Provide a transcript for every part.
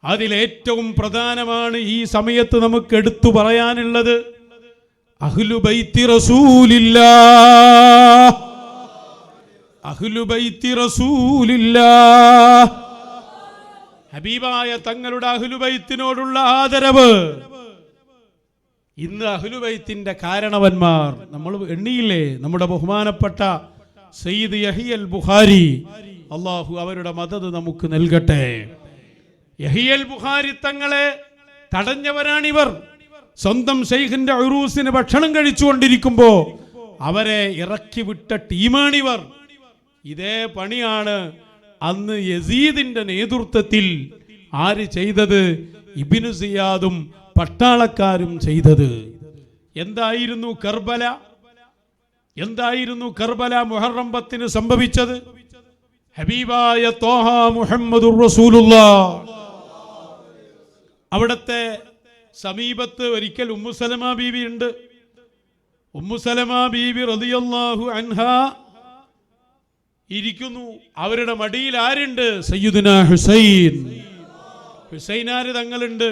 അതിലേറ്റവും പ്രധാനമാണ് ഈ സമയത്ത് നമുക്ക് എടുത്തു പറയാനുള്ളത് അഹ്ലു ബൈത്തി റസൂലില്ലാഹ്. അഹ്ലു ബൈത്തി റസൂലില്ലാഹ്, ഹബീബായ തങ്ങളുടെ അഹ്ലു ബൈത്തിനോടുള്ള ആദരവ്. ഇന്ന് അഹ്ലു ബൈത്തിന്റെ കാരണവന്മാർ നമ്മൾ എണ്ണിയില്ലേ? നമ്മുടെ ബഹുമാനപ്പെട്ട സയ്യിദ് യഹിയൽ ബുഖാരി, അള്ളാഹു അവരുടെ മദദ് നമുക്ക് നൽകട്ടെ. യഹിയൽ ബുഖാരി തങ്ങളെ തടഞ്ഞവരാണിവർ. സ്വന്തം ശൈഖിന്റെ ഉറൂസിന് ഭക്ഷണം കഴിച്ചുകൊണ്ടിരിക്കുമ്പോ അവരെ ഇറക്കി വിട്ട ടീമാണിവർ. ഇതേ പണിയാണ് അന്ന് യസീദിന്റെ നേതൃത്വത്തിൽ ആര് ചെയ്തത്? ഇബ്നു സിയാദും പട്ടാളക്കാരും ചെയ്തത്. എന്തായിരുന്നു കർബല? എന്തായിരുന്നു കർബല മുഹറം 10 സംഭവിച്ചത്? ഹബീബായ ത്വാഹ മുഹമ്മദുർ റസൂലുള്ളാഹ് അവിടത്തെ സമീപത്ത് ഒരിക്കൽ ഉമ്മു സലമ ബീവി ഉണ്ട്. ഉമ്മു സലമ ബീവി റളിയല്ലാഹു അൻഹാ ഇരിക്കുന്നു. അവരുടെ മടിയിൽ ആരുണ്ട്? സയ്യിദുനാ ഹുസൈൻ. ഹുസൈനാര് തങ്ങളുണ്ട്.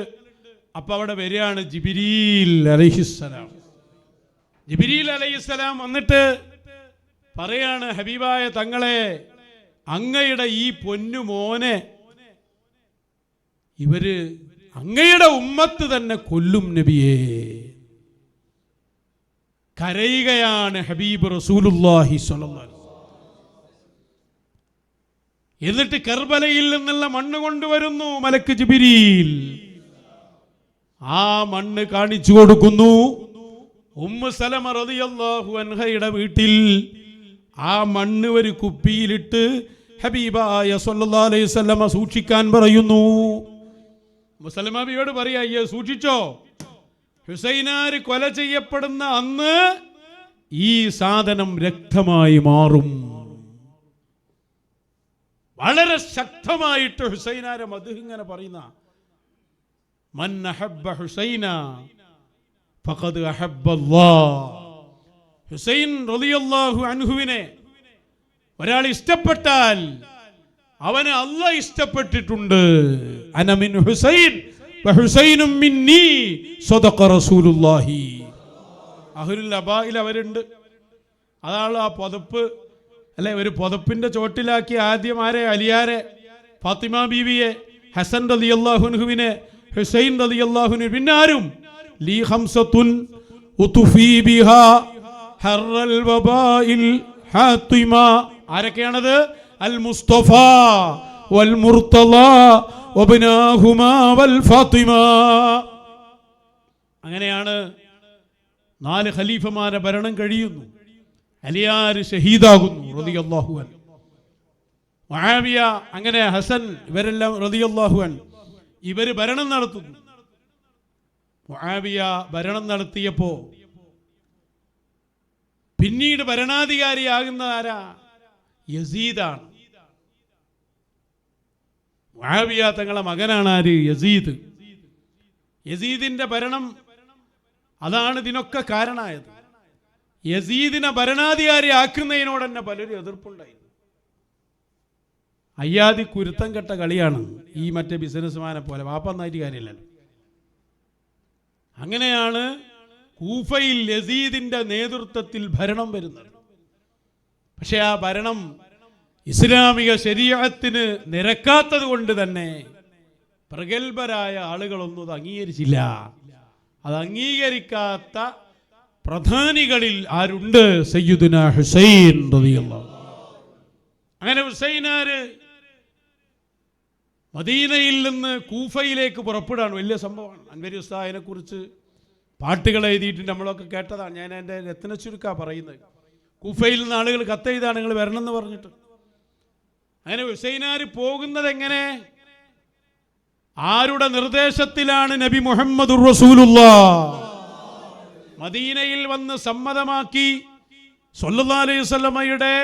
അപ്പൊ അവിടെ വരികയാണ് ജിബ്രീൽ അലൈഹിസ്സലാം. ജിബ്രീൽ അലൈഹിസ്സലാം വന്നിട്ട് പറയാണ്, ഹബീബായ തങ്ങളെ, അങ്ങയുടെ ഈ പൊന്നു മോനെ ഇവര് അങ്ങയുടെ ഉമ്മത്ത് തന്നെ കൊല്ലും നബിയേ. കരയുകയാണ് ഹബീബ് റസൂലുള്ളാഹി സ്വല്ലല്ലാഹു അലൈഹി വസല്ലം. എന്നിട്ട് കർബലയിൽ നിന്നുള്ള മണ്ണ് കൊണ്ടുവരുന്നു മലക്ക് ജിബ്രീൽ. ആ മണ്ണ് കാണിച്ചു കൊടുക്കുന്നു. ഉമ്മു സലമ റളിയല്ലാഹു അൻഹയുടെ വീട്ടിൽ ആ മണ്ണ് ഒരു കുപ്പിയിലിട്ട് ഹബീബായ സ്വല്ലല്ലാഹു അലൈഹി വസല്ലം സൂക്ഷിക്കാൻ പറയുന്നു. ഉമ്മു സലമ ബിയോട് പറയാ, അയ്യോ സൂക്ഷിച്ചോ, ഹുസൈനാര് കൊല ചെയ്യപ്പെടുന്ന അന്ന് ഈ സാധനം രക്തമായി മാറും. വളരെ ശക്തമായിട്ട് ഹുസൈനാരെ മദ്ഹ് ഇങ്ങനെ പറയുന്ന, മൻ അഹബ്ബ ഹുസൈന ഫഖദ് അഹബ്ബല്ലാഹ്. ഹുസൈൻ റളിയല്ലാഹു അൻഹുവിനെ ഒരാൾ ഇഷ്ടപ്പെട്ടാൽ അവനെ അല്ലാഹ് ഇഷ്ടപ്പെട്ടിട്ടുണ്ട്. അന മിൻ ഹുസൈൻ വഹുസൈനും മിന്നി സദഖ റസൂലുള്ളാഹി. അഹ്ലുൽ അബായിൽ അവരുണ്ട്. അതാണ് ആ പുതപ്പ് അല്ലെ, ഒരു പുതപ്പിന്റെ ചോട്ടിലാക്കി ആദ്യം ആരെ? അലിയാരെ, ഫാത്തിമ ബീവിയെ, ഹസൻ റളിയല്ലാഹു അൻഹുവിനെ, ഹുസൈൻ റളിയല്ലാഹു അൻഹു. പിന്നെ ആരും? ലീ ഖംസത്തുൻ ഉതുഫി ബിഹാ ഹർറൽ വബാഇൽ ഹാത്തിമ. ആരൊക്കെയാണത്? അൽ മുസ്തഫ വൽ മുർത്തള വബ്നാഹുമാ വൽ ഫാത്തിമ. അങ്ങനെയാണ് 4 ഖലീഫമാരെ ഭരണം കഴിയുന്നു. അലിയാര് ഷഹീദാകുന്നു റളിയല്ലാഹു അൻഹു. മുആവിയ, അങ്ങനെ ഹസൻ, ഇവരെല്ലാം റളിയല്ലാഹു അൻഹു ഇവര് ഭരണം നടത്തുന്നു. മുആവിയ ഭരണം നടത്തിയപ്പോ പിന്നീട് ഭരണാധികാരിയാകുന്ന ആരാ? യസീദാണ്. മുആവിയ തങ്ങളെ മകനാണ് ആര്? യസീദ്. യസീദിന്റെ ഭരണം അതാണ് ഇതിനൊക്കെ കാരണമായത്. യസീദിനെ ഭരണാധികാരി ആക്കുന്നതിനോട് തന്നെ പലരും എതിർപ്പുണ്ടായിരുന്നു. അയ്യാതി കുരുത്തം കെട്ട കളിയാണ് ഈ മറ്റേ ബിസിനസ്മാനെ പോലെ, വാപ്പ നന്നായിട്ട് കാര്യമില്ലല്ലോ. അങ്ങനെയാണ് കൂഫയിൽ യസീദിന്റെ നേതൃത്വത്തിൽ ഭരണം വരുന്നത്. പക്ഷെ ആ ഭരണം ഇസ്ലാമിക ശരീഅത്തിന് നിരക്കാത്തത് കൊണ്ട് തന്നെ പ്രഗത്ഭരായ ആളുകളൊന്നും അത് അംഗീകരിച്ചില്ല. അത് അംഗീകരിക്കാത്ത പ്രധാനികളിൽ ആരുണ്ട്? സയ്യിദുനാ ഹുസൈൻ റളിയല്ലാഹു അൻഹു. അങ്ങനെ ഹുസൈനാര് മദീനയിൽ നിന്ന് കൂഫയിലേക്ക് പുറപ്പെടാണ്. വലിയ സംഭവമാണ്. അൻവരി ഉസ്താദിനെ കുറിച്ച് പാട്ടുകൾ എഴുതിയിട്ടുണ്ട്, നമ്മളൊക്കെ കേട്ടതാണ്. ഞാൻ എൻ്റെ രത്ന ചുരുക്കാ പറയുന്നത്. കൂഫയിൽ നിന്ന് ആളുകൾ കത്തെഴുതാണ് നിങ്ങൾ വരണം എന്ന് പറഞ്ഞിട്ട്. അങ്ങനെ ഹുസൈനാര് പോകുന്നത് എങ്ങനെ? ആരുടെ നിർദ്ദേശത്തിലാണ്? നബി മുഹമ്മദുർ റസൂലുള്ളാഹ് മദീനയിൽ വന്ന് സമ്മതമാക്കി സ്വല്ലല്ലാഹു അലൈഹി വസല്ലമയുടെ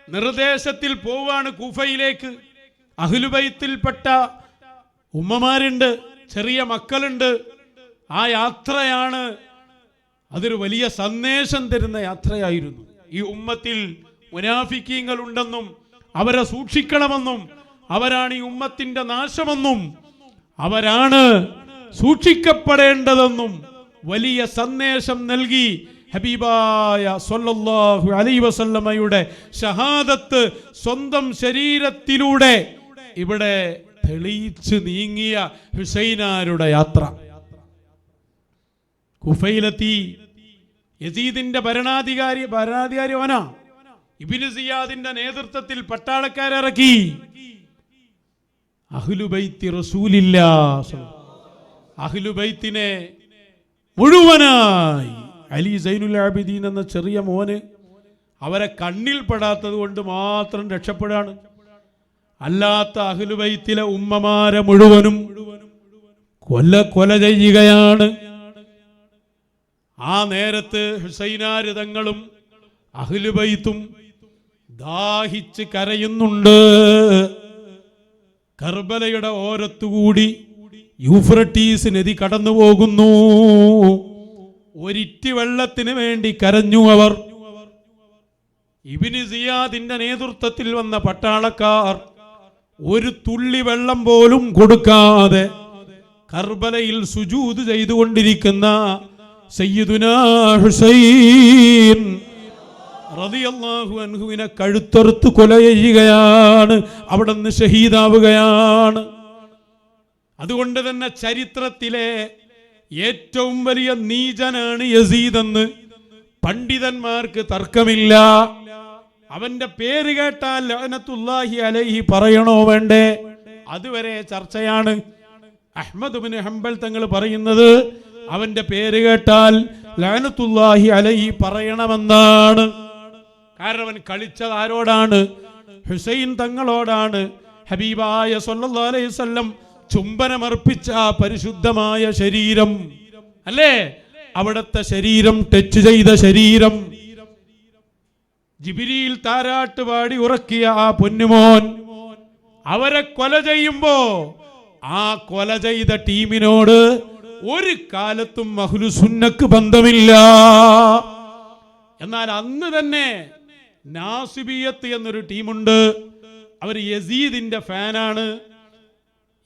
നിർദ്ദേശത്തിൽ പോവാണ് കൂഫയിലേക്ക്. അഹ്ലുബൈത്തിൽപ്പെട്ട ഉമ്മമാരുണ്ട്, ചെറിയ മക്കളുണ്ട്. ആ യാത്രയാണ്, അതൊരു വലിയ സന്ദേശം തരുന്ന യാത്രയായിരുന്നു. ഈ ഉമ്മത്തിൽ മുനാഫിക്കീങ്ങൾ ഉണ്ടെന്നും അവരെ സൂക്ഷിക്കണമെന്നും അവരാണ് ഈ ഉമ്മത്തിന്റെ നാശമെന്നും അവരാണ് സൂക്ഷിക്കപ്പെടേണ്ടതെന്നും വലിയ സന്ദേശം നൽകി ഹബീബായ സ്വല്ലല്ലാഹു അലൈഹി വസല്ലമയുടെ ഷഹാദത്ത് സ്വന്തം ശരീരത്തിലൂടെ ഇവിടെ തെളിയിച്ച് നീങ്ങിയ ഹുസൈനാരുടെ യാത്ര. കുഫയിലെത്തി. യസീദിന്റെ ഭരണാധികാരി ഓനാ. ഇബ്നു സിയാദിന്റെ നേതൃത്വത്തിൽ പട്ടാളക്കാരിറക്കി. അഹ്ലുബൈത്തി റസൂലില്ലാഹ്, അഹ്ലുബൈത്തിനെ മുഴുവനായി അലി സൈനുൽ ആബിദീൻ എന്ന ചെറിയ മോന് അവരെ കണ്ണിൽ പെടാത്തത് കൊണ്ട് മാത്രം രക്ഷപ്പെടാണ്. അല്ലാത്ത അഹ്ലുബൈത്തിലെ ഉമ്മമാരെ മുഴുവനും കൊല ചെയ്യുകയാണ്. ആ നേരത്ത് ഹുസൈനാര് തങ്ങളും അഹ്ലുബൈത്തും ദാഹിച്ച് കരയുന്നുണ്ട്. കർബലയുടെ ഓരത്തുകൂടി യൂഫ്രട്ടീസ് നദി കടന്നു പോകുന്നു. ഒരിറ്റി വെള്ളത്തിന് വേണ്ടി കരഞ്ഞു അവർ. ഇബ്നു സിയാദിന്റെ നേതൃത്വത്തിൽ വന്ന പട്ടാളക്കാർ ഒരു തുള്ളി വെള്ളം പോലും കൊടുക്കാതെ കർബലയിൽ സുജൂദ് ചെയ്തുകൊണ്ടിരിക്കുന്ന സയ്യിദുനാ ഹുസൈൻ റളിയല്ലാഹു അൻഹുവിനെ കഴുത്തറുത്ത് കൊല ചെയ്യുകയാണ്. അവിടുന്ന് ഷഹീദാവുകയാണ്. അതുകൊണ്ട് തന്നെ ചരിത്രത്തിലെ ഏറ്റവും വലിയ നീചനാണ് യസീദ് എന്ന് പണ്ഡിതന്മാർക്ക് തർക്കമില്ല. അവന്റെ പേര് കേട്ടാൽ ലഅനത്തുല്ലാഹി അലൈഹി പറയണോ വേണ്ടേ? അതുവരെ ചർച്ചയാണ്. അഹ്മദ് ഇബ്നു ഹംബൽ തങ്ങൾ പറയുന്നത് അവന്റെ പേര് കേട്ടാൽ ലഅനത്തുല്ലാഹി അലൈഹി പറയണമെന്നാണ്. കാരണം അവൻ കളിച്ചത് ആരോടാണ്? ഹുസൈൻ തങ്ങളോടാണ്. ഹബീബായ സ്വല്ലല്ലാഹു അലൈഹി വസല്ലം ചുംബനമർപ്പിച്ച പരിശുദ്ധമായ ശരീരം അല്ലേ, അവിടുത്തെ ശരീരം ടച്ച് ചെയ്ത ശരീരം, ജിബ്രീൽ താരാട്ട് പാടി ഉറക്കിയ ആ പൊന്നുമോൻ, അവരെ കൊല ചെയ്യുമ്പോ ആ കൊല ചെയ്ത ടീമിനോട് ഒരു കാലത്തും അഹ്ലുസുന്നക്ക് ബന്ധമില്ല. എന്നാൽ അന്ന് തന്നെ നാസിബിയത്ത് എന്നൊരു ടീമുണ്ട്. അവർ യസീദിന്റെ ഫാനാണ്,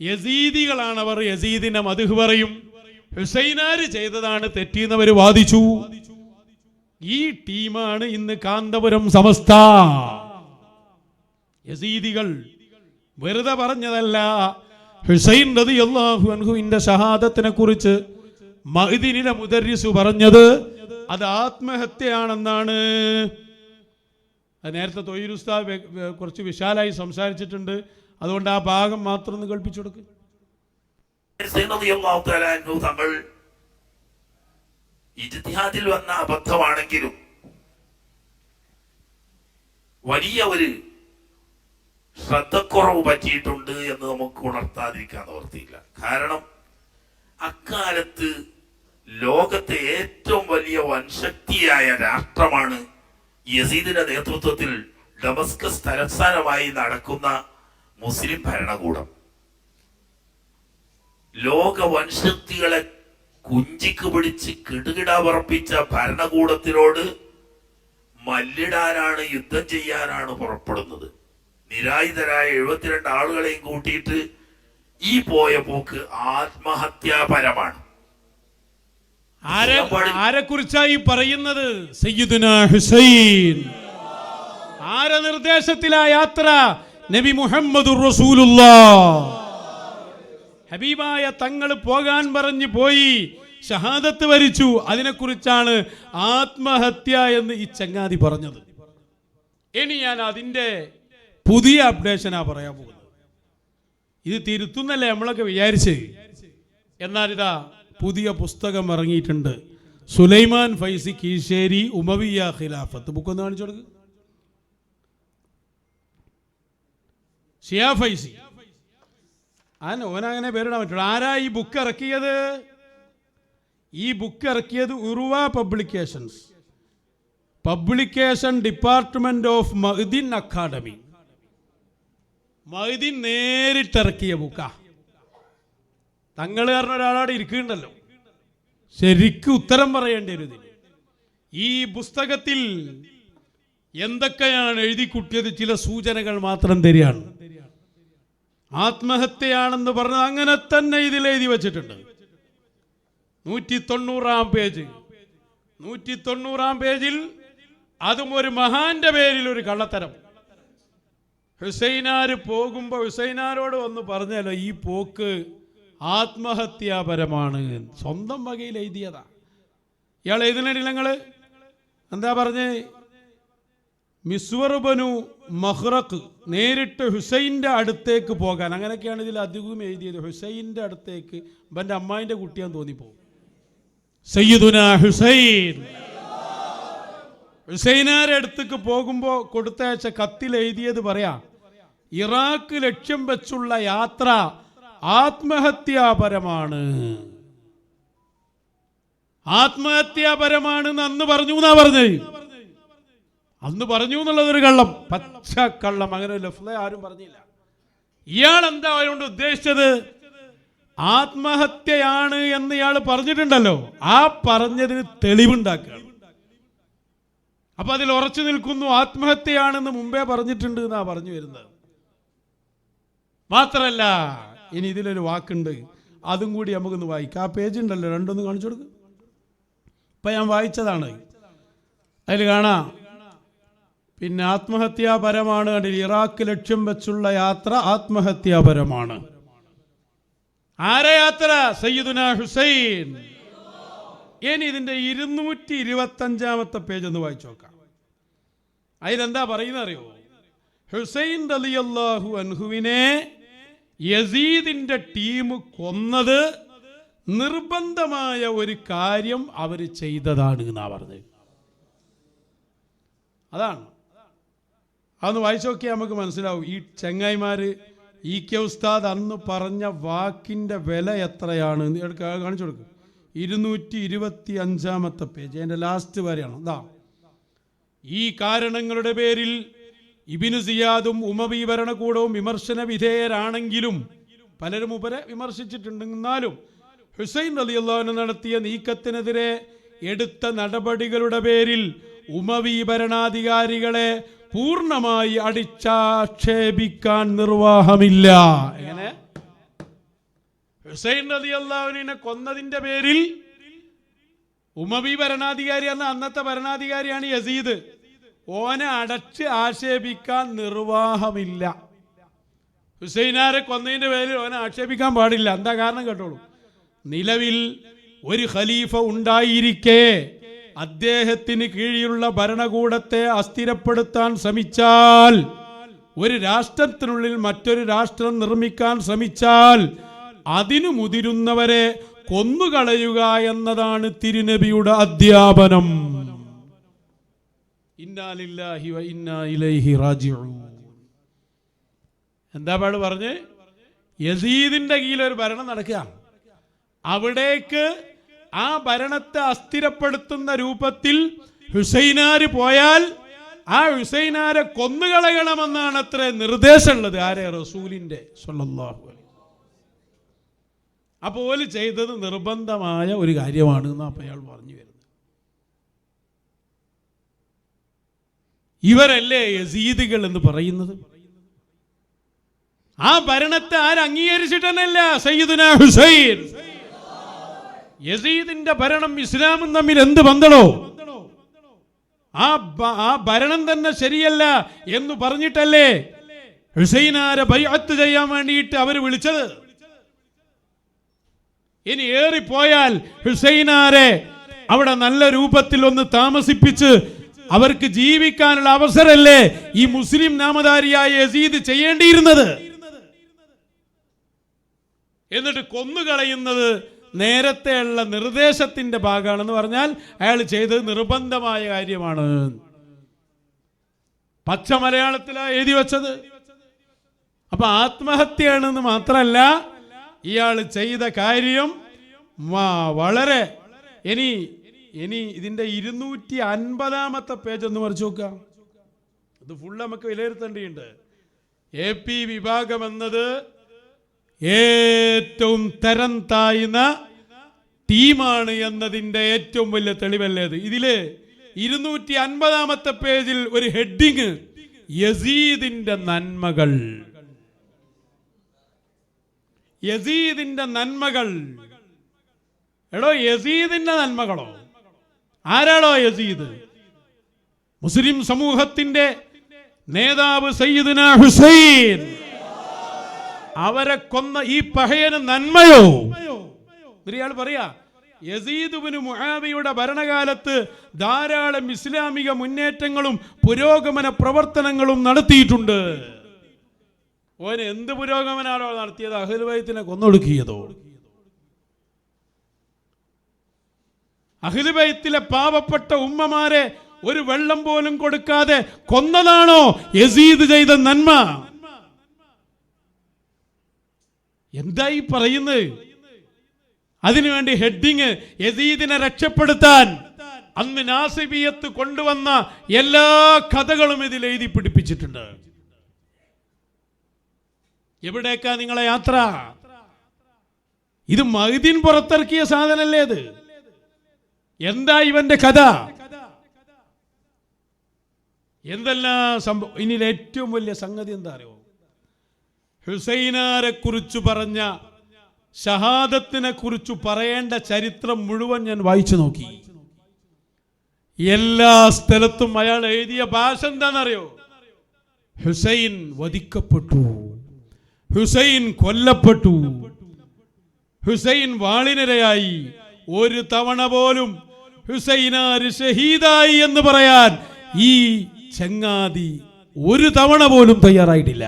യസീദികളാണ് അവർ. യസീദിന്റെ മദ്ഹ് പറയും. ഹുസൈനാര് ചെയ്തതാണ് തെറ്റിയെന്നവർ വാദിച്ചു. ഈ ടീമാണ് ഇന്ന് കാന്തപുരം സമസ്ത. യസീദികൾ വെറുതെ പറഞ്ഞതല്ല. ഹുസൈൻ റളിയല്ലാഹു അൻഹുവിന്റെ ഷഹാദത്തിനെ കുറിച്ച് മഅ്ദിനിലെ മുദർരിസ് പറഞ്ഞത് അത് ആത്മഹത്യയാണെന്നാണ്. നേരത്തെ തൊയ്യിർ ഉസ്താദ് കുറച്ച് വിശാലായി സംസാരിച്ചിട്ടുണ്ട്. അതുകൊണ്ട് ആ ഭാഗം മാത്രം ഒന്ന് കേൾപ്പിച്ചു കൊടുക്കും. തങ്ങൾ ഇജ്തിഹാദിൽ വന്ന അബദ്ധമാണെങ്കിലും വലിയ ഒരു ശ്രദ്ധക്കുറവ് പറ്റിയിട്ടുണ്ട് എന്ന് നമുക്ക് ഉണർത്താതിരിക്കാൻ നിവൃത്തിയില്ല. കാരണം അക്കാലത്ത് ലോകത്തെ ഏറ്റവും വലിയ വൻശക്തിയായ രാഷ്ട്രമാണ് യസീദിന്റെ നേതൃത്വത്തിൽ ഡമസ്കസ് തലസ്ഥാനമായി നടക്കുന്ന മുസ്ലിം ഭരണകൂടം. ലോക വൻശക്തികളെ കുഞ്ചിക്ക് പിടിച്ച് കിടുകിട പറപ്പിച്ച ഭരണകൂടത്തിനോട് മല്ലിടാനാണ്, യുദ്ധം ചെയ്യാനാണ് പുറപ്പെടുന്നത്. നിരായുധരായ 72 ആളുകളെയും കൂട്ടിയിട്ട് ഈ പോയ പോക്ക് ആത്മഹത്യാപരമാണ്. ആരെ കുറിച്ചായി പറയുന്നത്? സയ്യിദുനാ ഹുസൈൻ. ആരെ നിർദ്ദേശത്തിലാ യാത്ര? നബി മുഹമ്മദുർ റസൂലുള്ളാഹ്. ഹബീബായ തങ്ങൾ പോകാൻ പറഞ്ഞു പോയി, ഷഹാദത്ത് വരിച്ചു. അതിനെക്കുറിച്ചാണ് ആത്മഹത്യ എന്ന് ഈ ചങ്ങാതി പറഞ്ഞത്. ഇനി ഞാൻ അതിൻ്റെ പുതിയ അപ്ഡേഷനാ പറയാൻ പോകുന്നത്. ഇത് തിരുത്തുന്നല്ലേ നമ്മളൊക്കെ വിചാരിച്ച്. എന്നാൽ ഇതാ പുതിയ പുസ്തകം ഇറങ്ങിയിട്ടുണ്ട്. സുലൈമാൻ ഫൈസി കീശേരി ഉമവിയ ഖിലാഫത്ത്. ബുക്കൊന്ന് കാണിച്ചു കൊടുക്ക്. ഷിയാ ഫൈസി ഓനങ്ങനെ പേരിടാൻ പറ്റുള്ളൂ. ആരാ ഈ ബുക്ക് ഇറക്കിയത്? ഈ ബുക്ക് ഇറക്കിയത് Uruva publications, publication department of Madin academy. Madin നേരിട്ടിറക്കിയ ബുക്കാ. തങ്ങൾ കാരണം ഒരാളോട് ഇരിക്കുന്നുണ്ടല്ലോ, ശരിക്കും ഉത്തരം പറയേണ്ടി വരും ഇതിന്. ഈ പുസ്തകത്തിൽ എന്തൊക്കെയാണ് എഴുതി കൂട്ടിയത് ചില സൂചനകൾ മാത്രം തരികയാണ്. ആത്മഹത്യയാണെന്ന് പറഞ്ഞത് അങ്ങനെ തന്നെ ഇതിൽ എഴുതി വച്ചിട്ടുണ്ട്. 190 പേജ്. 190 പേജിൽ അതും ഒരു മഹാന്റെ പേരിൽ ഒരു കള്ളത്തരം. ഹുസൈനാർ പോകുമ്പോൾ ഹുസൈനാരോട് വന്ന് പറഞ്ഞല്ലോ, ഈ പോക്ക് ആത്മഹത്യാപരമാണ്. സ്വന്തം വകയിൽ എഴുതിയതാ. ഇയാൾ എഴുതുന്നില്ല. നിങ്ങൾ എന്താ പറഞ്ഞേ? മിസ്വറുബനു മഹ്റഖ് നേരിട്ട് ഹുസൈൻ്റെ അടുത്തേക്ക് പോകാൻ, അങ്ങനെയൊക്കെയാണ് ഇതിൽ അധികവും എഴുതിയത്. ഹുസൈൻ്റെ അടുത്തേക്ക് ഇവൻ്റെ അമ്മായിൻ്റെ കുട്ടിയാൻ തോന്നിപ്പോകും. സയ്യിദുനാ ഹുസൈൻ ഹുസൈനാരെ അടുത്തേക്ക് പോകുമ്പോൾ കൊടുത്തയച്ച കത്തിൽ എഴുതിയത് പറയാം, ഇറാഖ് ലക്ഷ്യം വെച്ചുള്ള യാത്ര ആത്മഹത്യാപരമാണ്. ആത്മഹത്യാപരമാണെന്ന് അന്ന് പറഞ്ഞു എന്നാ പറഞ്ഞത്. അന്ന് പറഞ്ഞു എന്നുള്ളതൊരു കള്ളം, പച്ച കള്ളം. അങ്ങനെ ലഫ്ള ആരും പറഞ്ഞില്ല. ഇയാൾ എന്താ അതുകൊണ്ട് ഉദ്ദേശിച്ചത്? ആത്മഹത്യയാണ് എന്ന് ഇയാൾ പറഞ്ഞിട്ടുണ്ടല്ലോ, ആ പറഞ്ഞതിന് തെളിവുണ്ടാക്കുകയാണ്. അപ്പൊ അതിൽ ഉറച്ചു നിൽക്കുന്നു, ആത്മഹത്യയാണെന്ന് മുമ്പേ പറഞ്ഞിട്ടുണ്ട് എന്നാ പറഞ്ഞു വരുന്നത്. മാത്രല്ല ഇനി ഇതിലൊരു വാക്കുണ്ട്, അതും കൂടി നമുക്കൊന്ന് വായിക്കാം. ആ പേജ് ഉണ്ടല്ലോ, രണ്ടൊന്ന് കാണിച്ചു കൊടുക്കും. ഇപ്പൊ ഞാൻ വായിച്ചതാണ്. അതിൽ കാണാം, പിന്നെ ആത്മഹത്യാപരമാണ്. കണ്ടില്ല, ഇറാഖ് ലക്ഷ്യം വെച്ചുള്ള യാത്ര ആത്മഹത്യാപരമാണ്. ആരെ യാത്ര? സയ്യിദുനാ ഹുസൈൻ. ഇനി ഇതിന്റെ 225 പേജ് ഒന്ന് വായിച്ചു നോക്കാം. അതിലെന്താ പറയുന്നത് അറിയോ? ഹുസൈൻ റളിയല്ലാഹു അൻഹുവിനെ യസീദിന്റെ ടീം കൊന്നത് നിർബന്ധമായ ഒരു കാര്യം അവർ ചെയ്തതാണ് എന്നാ പറഞ്ഞത്. അതാണ്. അതൊന്ന് വായിച്ചു നോക്കിയാൽ നമുക്ക് മനസ്സിലാവും. ഈ ചെങ്ങായിമാര് കെ ഉസ്താദ് അന്ന് പറഞ്ഞ വാക്കിന്റെ വില എത്രയാണ്. കാണിച്ചു കൊടുക്കും. 225 പേജ്, അതിന്റെ ലാസ്റ്റ് വരെയാണ്. അതാ, ഈ കാരണങ്ങളുടെ പേരിൽ ഇബ്നു സിയാദും ഉമവി ഭരണകൂടവും വിമർശന വിധേയരാണെങ്കിലും, പലരും ഉപരെ വിമർശിച്ചിട്ടുണ്ടെന്നാലും ഹുസൈൻ റളിയല്ലാഹു അൻഹു നടത്തിയ നീക്കത്തിനെതിരെ എടുത്ത നടപടികളുടെ പേരിൽ ഉമവി ഭരണാധികാരികളെ പൂർണ്ണമായി അടിച്ചാക്ഷേപിക്കാൻ നിർവാഹമില്ല. എങ്ങനെ? ഹുസൈൻ റളിയല്ലാഹു അൻഹുവിനെ കൊന്നതിന്റെ പേരിൽ ഉമവി ഭരണാധികാരിയാണ്, അന്നത്തെ ഭരണാധികാരിയാണ് യസീദ്, ഓനെ അടച്ച് ആക്ഷേപിക്കാൻ നിർവാഹമില്ല. ഹുസൈനാരെ കൊന്നതിന്റെ പേരിൽ ഓനെ ആക്ഷേപിക്കാൻ പാടില്ല. എന്താ കാരണം കേട്ടോളൂ. നിലവിൽ ഒരു ഖലീഫ ഉണ്ടായിരിക്കെ അദ്ദേഹത്തിന് കീഴിലുള്ള ഭരണകൂടത്തെ അസ്ഥിരപ്പെടുത്താൻ ശ്രമിച്ചാൽ, ഒരു രാഷ്ട്രത്തിനുള്ളിൽ മറ്റൊരു രാഷ്ട്രം നിർമ്മിക്കാൻ ശ്രമിച്ചാൽ അതിനു മുതിരുന്നവരെ കൊന്നുകളയുക എന്നതാണ് തിരുനബിയുടെ അധ്യാപനം. ഇന്നാ ലില്ലാഹി വ ഇന്നാ ഇലൈഹി റാജിഊൻ. എന്താ പാട് പറഞ്ഞ്? യസീദിന്റെ കീഴിൽ ഒരു ഭരണം നടക്കുക, അവിടേക്ക് ആ ഭരണത്തെ അസ്ഥിരപ്പെടുത്തുന്ന രൂപത്തിൽ ഹുസൈനാര് പോയാൽ ആ ഹുസൈനാരെ കൊന്നുകളയണമെന്നാണ് അത്ര നിർദ്ദേശമുള്ളത്. ആരെ? റസൂലിന്റെ സ്വല്ലല്ലാഹു അലൈഹി. അപ്പോൾ ചെയ്തത് നിർബന്ധമായ ഒരു കാര്യമാണ് എന്ന് അപ്പോൾ അയാൾ പറഞ്ഞു വരുന്നത്. ഇവരല്ലേ യസീദുകൾ എന്ന് പറയുന്നത്? ആ ഭരണത്തെ ആര് അംഗീകരിച്ചിട്ടല്ല? സയ്യിദുനാ ഹുസൈൻ. യസീദിന്റെ ഭരണം ഇസ്ലാമും തമ്മിൽ എന്ത് ബന്ധമോ? ആ ഭരണം തന്നെ ശരിയല്ല എന്ന് പറഞ്ഞിട്ടല്ലേ ഹുസൈനാരെ ബൈഅത്ത് ചെയ്യാൻ വേണ്ടിയിട്ട് അവർ വിളിച്ചത്. ഇനി ഏറിപ്പോയാൽ ഹുസൈനാരെ അവിടെ നല്ല രൂപത്തിൽ ഒന്ന് താമസിപ്പിച്ച് അവർക്ക് ജീവിക്കാനുള്ള അവസരമല്ലേ ഈ മുസ്ലിം നാമധാരിയായ യസീദ് ചെയ്യേണ്ടിയിരുന്നത്? എന്നിട്ട് കൊന്നുകളയുന്നത് നേരത്തെയുള്ള നിർദ്ദേശത്തിന്റെ ഭാഗമാണെന്ന് പറഞ്ഞാൽ അയാൾ ചെയ്തത് നിർബന്ധമായ കാര്യമാണ്. പച്ച മലയാളത്തിലാണ് എഴുതി വെച്ചത്. അപ്പൊ ആത്മഹത്യയാണെന്ന് മാത്രമല്ല, ഇയാൾ ചെയ്ത കാര്യം വളരെ. ഇനി ഇതിന്റെ 250 പേജ് ഒന്ന് മറിച്ച് നോക്കാം. ഇത് ഫുള്ള് നമുക്ക് വിലയിരുത്തേണ്ടിയുണ്ട്. AP വിഭാഗം എന്നത് ഏറ്റവും തരം താഴ്ന്ന ടീമാണ് എന്നതിന്റെ ഏറ്റവും വലിയ തെളിവല്ലേത്. ഇതില് 250 പേജിൽ ഒരു ഹെഡിങ്, യസീദിന്റെ നന്മകൾ. യസീദിന്റെ നന്മകൾ. എടോ, യസീദിന്റെ നന്മകളോ? ആരാടോ യസീദ്? മുസ്ലിം സമൂഹത്തിന്റെ നേതാവ് സയ്യിദുന ഹുസൈൻ. അവരെ കൊന്ന ഈ പഹയന് നന്മയോ? ഇയാൾ പറയാ യസീദ് ഇബ്നു മുആവിയയുടെ ഭരണകാലത്ത് ധാരാളം ഇസ്ലാമിക മുന്നേറ്റങ്ങളും പുരോഗമന പ്രവർത്തനങ്ങളും നടത്തിയിട്ടുണ്ട്. ഓൻ എന്ത് പുരോഗമനാണോ നടത്തിയത്? അഹ്ലുൽ ബൈത്തിനെ കൊന്നൊടുക്കിയതോ? അഹ്ലുൽ ബൈത്തിലെ പാവപ്പെട്ട ഉമ്മമാരെ ഒരു വെള്ളം പോലും കൊടുക്കാതെ കൊന്നതാണോ യസീദ് ചെയ്ത നന്മ? എന്തായി പറയുന്നത്? അതിനുവേണ്ടി ഹെഡിങ് യസീദിനെ രക്ഷപ്പെടുത്താൻ അന്ന് നാസിബിയത്ത് കൊണ്ടുവന്ന എല്ലാ കഥകളും ഇതിൽ എഴുതി പിടിപ്പിച്ചിട്ടുണ്ട്. എവിടേക്കാ നിങ്ങളെ യാത്ര? ഇത് മഹ്ദിൻ പുറത്തിറക്കിയ സാധനല്ലേ ഇത്? എന്താ ഇവന്റെ കഥ? എന്തെല്ലാം സംഭവം? ഇനി ഏറ്റവും വലിയ സംഗതി എന്താ അറിയോ? ഹുസൈനാരെ കുറിച്ച് പറഞ്ഞ ഷഹാദത്തിനെ കുറിച്ച് പറയേണ്ട ചരിത്രം മുഴുവൻ ഞാൻ വായിച്ചു നോക്കി. എല്ലാ സ്ഥലത്തും അയാൾ എഴുതിയ ഭാഷ എന്താണെന്നറിയോ? ഹുസൈൻ വധിക്കപ്പെട്ടു, ഹുസൈൻ കൊല്ലപ്പെട്ടു, ഹുസൈൻ വാളിനിരയായി. ഒരു തവണ പോലും ഹുസൈനാര് ഷഹീദായി എന്ന് പറയാൻ ഈ ചങ്ങാതി ഒരു തവണ പോലും തയ്യാറായിട്ടില്ല.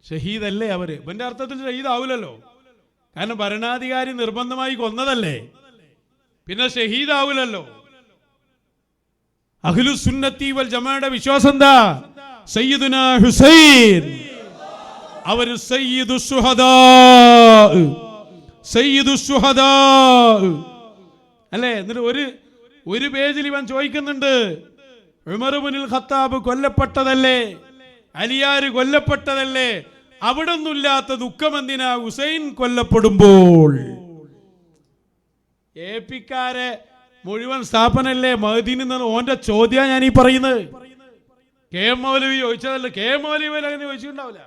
ഷഹീദല്ലേ അവര്? ഇവന്റെ അർത്ഥത്തിൽ ഷഹീദാവൂലല്ലോ, കാരണം ഭരണാധികാരി നിർബന്ധമായി കൊന്നതല്ലേ, പിന്നെ ഷഹീദാവൂലല്ലോ. അഹ്ലുസ് സുന്നത്തി വൽ ജമാഅയുടെ വിശ്വാസം എന്താ? സയ്യിദുന ഹുസൈൻ അവര് സയ്യിദുസ് ശുഹദാ, സയ്യിദുസ് ശുഹദാ അല്ലേ? എന്നിട്ട് ഒരു പേജിൽ ഇവൻ ചോദിക്കുന്നുണ്ട്, ഉമർ ഇബ്നുൽ ഖത്താബ് കൊല്ലപ്പെട്ടതല്ലേ, അലിയാർ കൊല്ലപ്പെട്ടതല്ലേ, അവിടെ ഒന്നുമില്ലാത്ത ദുഃഖം എന്തിനാ ഹുസൈൻ കൊല്ലപ്പെടുമ്പോൾ? ഏപ്പിക്കാരെ മുഴുവൻ സ്ഥാപനല്ലേ മഹ്ദിൻ എന്നാണ് ഓന്റെ ചോദ്യം ഞാൻ ഈ പറയുന്നത്. കെ എം മൗലവി ചോദിച്ചതല്ല, കെ എം മൗലവി അങ്ങനെ ചോദിച്ചിട്ടുണ്ടാവില്ല,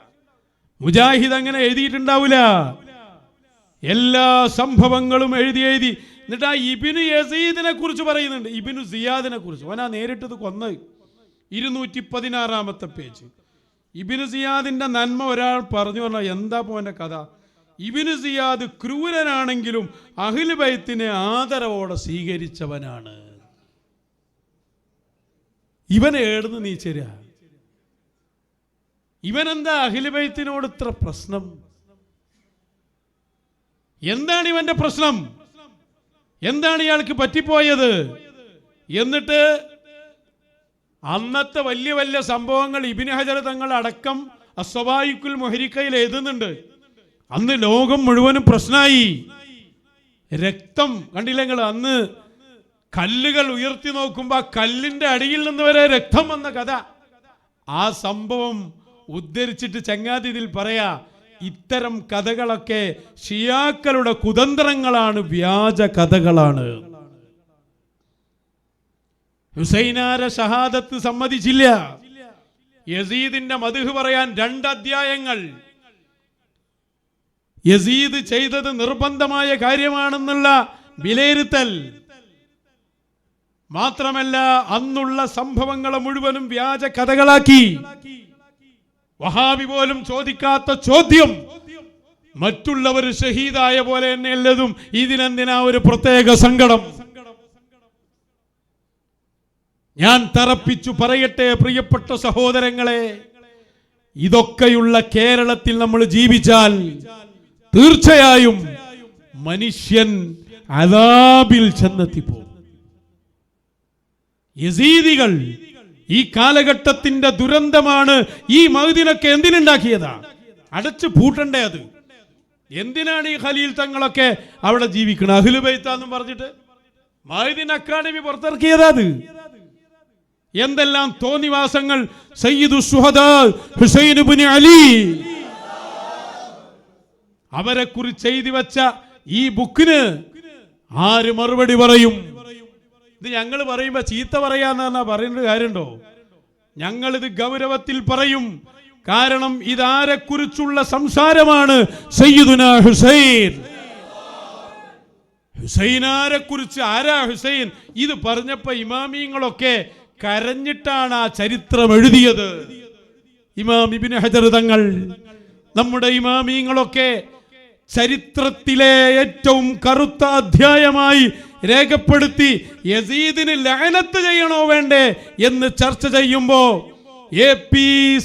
മുജാഹിദ് അങ്ങനെ എഴുതിയിട്ടുണ്ടാവില്ല. എല്ലാ സംഭവങ്ങളും എഴുതി എന്നിട്ട് ആ ഇബ്നു യസീദിനെ കുറിച്ച് പറയുന്നുണ്ട്, ഇബ്നു സിയാദിനെ കുറിച്ച്. ഓനാ നേരിട്ടത് കൊന്നത്. 216 പേജ്. ഇബ്നു സിയാദിന്റെ നന്മ ഒരാൾ പറഞ്ഞു പറഞ്ഞാൽ എന്താ പോന്റെ കഥ? ഇബ്നു സിയാദ് ക്രൂരനാണെങ്കിലും അഹ്ലു ബൈത്തിനെ ആദരവോടെ സ്വീകരിച്ചവനാണ്. ഇവനെ ഏടുന്ന് നീച്ചരാ? ഇവനെന്താ അഹ്ലു ബൈത്തിനോട് ഇത്ര പ്രശ്നം? എന്താണ് ഇവന്റെ പ്രശ്നം? എന്താണ് ഇയാൾക്ക് പറ്റിപ്പോയത്? എന്നിട്ട് അന്നത്തെ വലിയ വലിയ സംഭവങ്ങൾ ഇബ്നു ഹജർ തങ്ങൾ അടക്കം അസ്സവായിക്കുൽ മുഹരിക്കയിൽ എഴുതുന്നുണ്ട്. അന്ന് ലോകം മുഴുവനും പ്രശ്നമായി. രക്തം കണ്ടില്ല നിങ്ങൾ? അന്ന് കല്ലുകൾ ഉയർത്തി നോക്കുമ്പോൾ ആ കല്ലിന്റെ അടിയിൽ നിന്ന് വരെ രക്തം വന്ന കഥ. ആ സംഭവം ഉദ്ധരിച്ചിട്ട് ചങ്ങാതി ഇതിൽ പറയാ, ഇത്തരം കഥകളൊക്കെ ഷിയാക്കളുടെ കുതന്ത്രങ്ങളാണ്, വ്യാജ കഥകളാണ്. ഹുസൈനാരെ ഷഹാദത്ത് സമ്മതിച്ചില്ല. യസീദിന്റെ മദ്ഹ് പറയാൻ 2 അധ്യായങ്ങൾ. യസീദ് ചെയ്തത് നിർബന്ധമായ കാര്യമാണെന്നുള്ള വിലയിരുത്തൽ മാത്രമല്ല, അന്നുള്ള സംഭവങ്ങളെ മുഴുവനും വ്യാജ കഥകളാക്കി. വഹാബി പോലും ചോദിക്കാത്ത ചോദ്യം, മറ്റുള്ളവർ ഷഹീദായ പോലെ തന്നെ അല്ലതും, ഇതിനെന്തിനാ ഒരു പ്രത്യേക സങ്കടം? ഞാൻ തറപ്പിച്ചു പറയട്ടെ പ്രിയപ്പെട്ട സഹോദരങ്ങളെ, ഇതൊക്കെയുള്ള കേരളത്തിൽ നമ്മൾ ജീവിച്ചാൽ തീർച്ചയായും മനുഷ്യൻ അദാബിൽ ചെന്നെത്തിപ്പോകും. യസീദികൾ ഈ കാലഘട്ടത്തിന്റെ ദുരന്തമാണ്. ഈ മഹ്ദിനൊക്കെ എന്തിനുണ്ടാക്കിയതാ? അടച്ചു പൂട്ടണ്ടേ അത്? എന്തിനാണ് ഈ ഖലീൽ തങ്ങളൊക്കെ അവിടെ ജീവിക്കുന്നത്? അഹ്ലു ബൈത്താന്നും പറഞ്ഞിട്ട് മഹ്ദിൻ അക്കാദമി പുറത്തിറക്കിയതാ അത്. എന്തെല്ലാം തോന്നിവാസങ്ങൾ! സയ്യിദുസ് ശുഹദാ ഹുസൈൻ ഇബ്നു അലി, അവരെ കുറിച്ച് എഴുതി വെച്ച ഈ ബുക്കിന് ആര് മറുപടി പറയും? ഇത് ഞങ്ങൾ പറയുമ്പോ ചീത്ത പറയാന്ന് പറഞ്ഞാൽ പറയുന്ന കാര്യമുണ്ടോ? ഞങ്ങളിത് ഗൗരവത്തിൽ പറയും. കാരണം ഇതാരെക്കുറിച്ചുള്ള സംസാരമാണ്? സയ്യിദുനാ ഹുസൈൻ. ഹുസൈനാരെ കുറിച്ച് ആരാ ഹുസൈൻ? ഇത് പറഞ്ഞപ്പോ ഇമാമിങ്ങളൊക്കെ കരഞ്ഞിട്ടാണ് ആ ചരിത്രം എഴുതിയത്. ഇമാം ഇബ്നു ഹജർ തങ്ങൾ, നമ്മുടെ ഇമാമിങ്ങളൊക്കെ ചരിത്രത്തിലെ ഏറ്റവും കറുത്ത അധ്യായമായി രേഖപ്പെടുത്തി യസീദിന് ലഅനത്ത് ചെയ്യണോ വേണ്ടേ എന്ന് ചർച്ച ചെയ്യുമ്പോ AP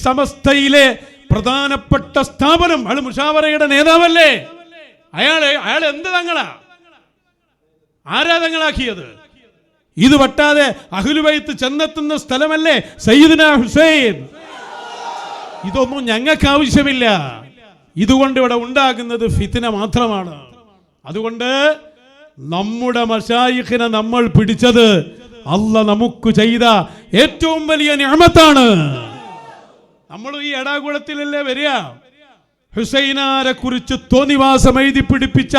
സമസ്തയിലെ പ്രധാനപ്പെട്ട സ്ഥാപനം, അയാൾ മുഷാവറയുടെ നേതാവല്ലേ, അയാൾ എന്ത് തങ്ങളാ ആരാധങ്ങളാക്കിയത്? ഇത് വട്ടാതെ അഹ്ലു ബൈത്ത് ചെന്നെത്തുന്ന സ്ഥലമല്ലേ സയ്യിദുനാ ഹുസൈൻ. ഇതൊന്നും ഞങ്ങൾക്ക് ആവശ്യമില്ല. ഇതുകൊണ്ട് ഇവിടെ ഉണ്ടാകുന്നത് ഫിത്ന മാത്രമാണ്. അതുകൊണ്ട് നമ്മുടെ മശായിഖിനെ നമ്മൾ പിടിച്ചത് അല്ലാഹ് നമുക്ക് ചെയ്ത ഏറ്റവും വലിയ നിഅമത്താണ്. നമ്മൾ ഈ എടാകുളത്തിലല്ലേ വരിക. ഹുസൈനാരെ കുറിച്ച് തോന്നിവാസം എഴുതി പിടിപ്പിച്ച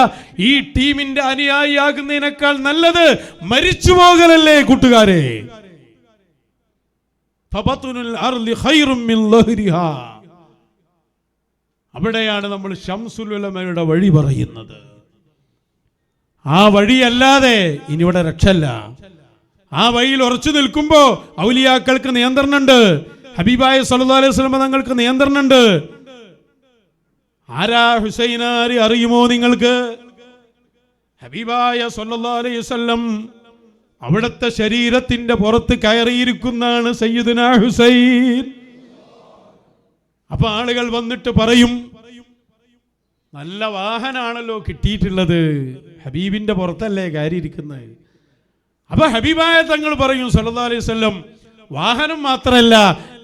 ഈ ടീമിന്റെ അനുയായിയാകുന്നതിനേക്കാൾ നല്ലത് മരിച്ചു പോകലല്ലേ കൂട്ടുകാരെ. അവിടെയാണ് നമ്മൾ ശംസുൽ ഉലമയുടെ വഴി പറയുന്നത്. ആ വഴിയല്ലാതെ ഇനിവിടെ രക്ഷല്ല. ആ വഴിയിൽ ഉറച്ചു നിൽക്കുമ്പോ ഔലിയാക്കൾക്ക് നിയന്ത്രണമുണ്ട്, ഹബീബായ സല്ലല്ലാഹു അലൈഹി വസല്ലം തങ്ങൾക്ക് നിയന്ത്രണമുണ്ട്. ആരാ ഹുസൈനാരി അറിയുമോ നിങ്ങൾക്ക്? ഹബീബായ സല്ലല്ലാഹു അലൈഹി വസല്ലം അവിടുത്തെ ശരീരത്തിന്റെ പുറത്ത് കയറിയിരിക്കുന്നതാണ് സയ്യിദുനാ ഹുസൈൻ. അപ്പൊ ആളുകൾ വന്നിട്ട് പറയും, നല്ല വാഹനാണല്ലോ കിട്ടിയിട്ടുള്ളത്, ഹബീബിന്റെ പുറത്തല്ലേ കയറിയിരിക്കുന്നത്. അപ്പൊ ഹബീബായ തങ്ങൾ പറയും സല്ലല്ലാഹു അലൈഹി വസല്ലം, വാഹനം മാത്രമല്ല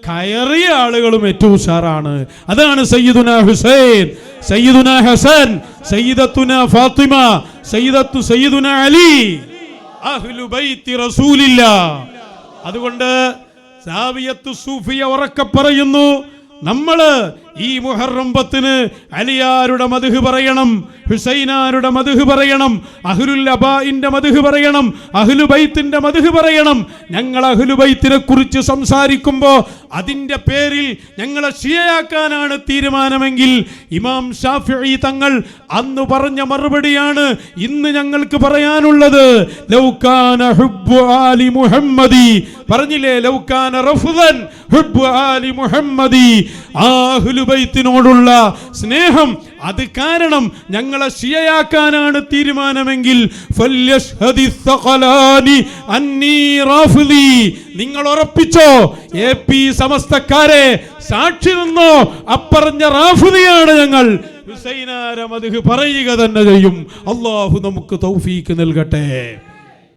കയറിയ ആളുകളും ഏറ്റവും ഉഷാറാണ്. അതാണ് സയ്യിദുനാ ഹുസൈൻ, സയ്യിദുനാ ഹസൻ, സയ്യിദത്തുനാ ഫാത്തിമ, സയ്യിദുനാ അലി, അഹ്ലു ബൈത്തി റസൂലില്ലാഹ്. അതുകൊണ്ട് സാവിയത്തു സൂഫിയ ഉറക്കെ പറയുന്നു, നമ്മള് ഈ മുഹറം 10 അലിയാരുടെ മദ്ഹ് പറയണം, ഹുസൈനാരുടെ മദ്ഹ് പറയണം, അഹ്ലുൽ അബാഇന്റെ മദ്ഹ് പറയണം, അഹ്ലു ബൈത്തിന്റെ മദ്ഹ് പറയണം. ഞങ്ങൾ അഹ്ലു ബൈത്തിനെ കുറിച്ച് സംസാരിക്കുമ്പോൾ അതിന്റെ പേരിൽ ഞങ്ങളെ ഷിയയാക്കാനാണ് തീരുമാനമെങ്കിൽ ഇമാം ഷാഫിഈ തങ്ങൾ അന്ന് പറഞ്ഞ മറുപടിയാണ് ഇന്ന് ഞങ്ങൾക്ക് പറയാനുള്ളത്. ലൗകാന ഹുബ്ബു ആലി മുഹമ്മദി, പറഞ്ഞില്ലേ, ലൗകാന റഫ്ദൻ ഹുബ്ബു ആലി മുഹമ്മദി, അഹ്ലു ബൈത്തിനോടുള്ള സ്നേഹം അത് കാരണം ഞങ്ങളെ ഷിയയാക്കാനാണ് തീരുമാനമെങ്കിൽ നിങ്ങൾ ഉറപ്പിച്ചോ, AP സമസ്തക്കാരെ സാക്ഷി നിന്നോ, അപ്പറഞ്ഞ റാഫിദിയാണ് ഞങ്ങൾ. ഹുസൈനാരെ മദ്ഹ് പറയുക തന്നെ ചെയ്യും. അല്ലാഹു നമുക്ക് തൗഫീക്ക് നൽകട്ടെ.